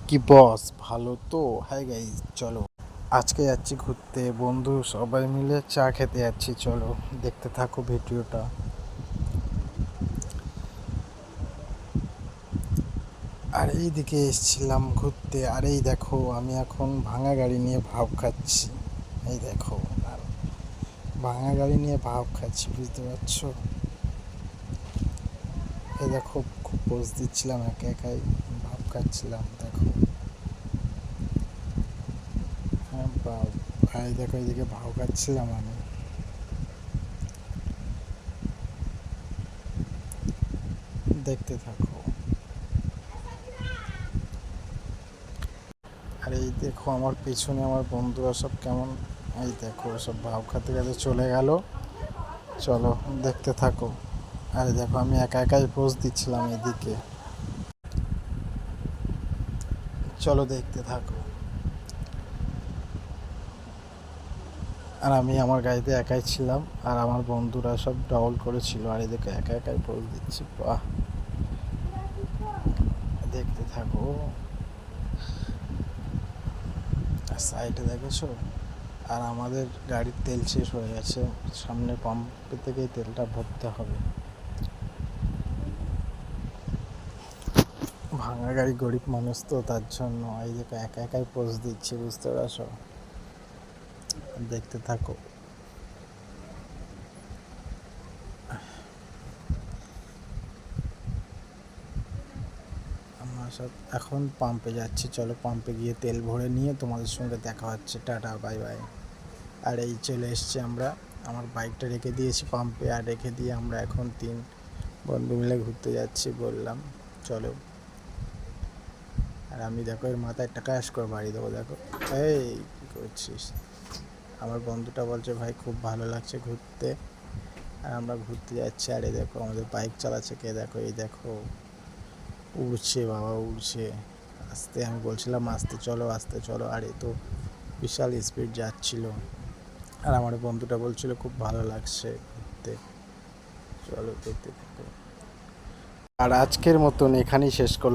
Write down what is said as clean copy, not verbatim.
কি বস, ভালো তো? হাই গাইস, চলো আজকে যাচ্ছি ঘুরতে, বন্ধু সবাই মিলে চা খেতে যাচ্ছি। চলো দেখতে থাকো ভিডিওটা। আর এইদিকে এসছিলাম ঘুরতে, আর এই দেখো আমি এখন ভাঙা গাড়ি নিয়ে ভাব খাচ্ছি। এই দেখো, আর ভাঙা গাড়ি নিয়ে ভাব খাচ্ছি, বুঝতে পারছো? এই দেখো, খুব পোজ দিচ্ছিলাম, একা একাই ভাব খাচ্ছিলাম, দেখো। হ্যাঁ ভাব, এই দেখো এইদিকে ভাব খাচ্ছিলাম আমি। দেখতে থাকো। আর এই দেখো আমার পেছনে আমার বন্ধুরা সব কেমন, এই দেখো সব ভাব খাতে খাতে চলে গেল। চলো দেখতে থাকো। আরে দেখো আমি একা একাই পোজ দিচ্ছিলাম এদিকে। চলো দেখতে থাকো। আর আমি আমার গাড়িতে একাই ছিলাম, আর আমার বন্ধুরা সব ডাবল করেছিল, আর এদিকে একা একাই পোজ দিচ্ছি। বাহ, দেখতে থাকো। আর সাইডে দেখেছো, আর আমাদের গাড়ির তেল শেষ হয়ে গেছে, সামনে পাম্প থেকেই তেলটা ভরতে হবে। ভাঙা গাড়ি, গরিব মানুষ তো, তার জন্য এই যে একা একাই পোজ দিচ্ছি, বুঝতে পারছো? দেখতে থাকো। আমরা সব এখন পাম্পে যাচ্ছি, চলো পাম্পে গিয়ে তেল ভরে নিয়ে তোমাদের সঙ্গে দেখা হচ্ছে। Tata, bye bye. আর এই চলে এসছি আমরা, আমার বাইকটা রেখে দিয়েছি পাম্পে, আর রেখে দিয়ে আমরা এখন তিন বন্ধু মিলে ঘুরতে যাচ্ছি বললাম। চলো। আর আমি দেখো এর মাথায় একটা ক্র্যাশ করে বাড়ি দেবো, দেখো। এই কী করছিস? আমার বন্ধুটা বলছে ভাই খুব ভালো লাগছে ঘুরতে, আর আমরা ঘুরতে যাচ্ছি। আর এই দেখো আমাদের বাইক চালাচ্ছে কে, দেখো এই দেখো, উড়ছে বাবা, উড়ছে। আস্তে, আমি বলছিলাম আস্তে চলো আস্তে চলো, আর এ তো বিশাল স্পিড যাচ্ছিল। আর আমার বন্ধুটা বলছিল খুব ভালো লাগছে ঘুরতে। চলো দেখতে থাকো। আর আজকের মতন এখানেই শেষ করলাম।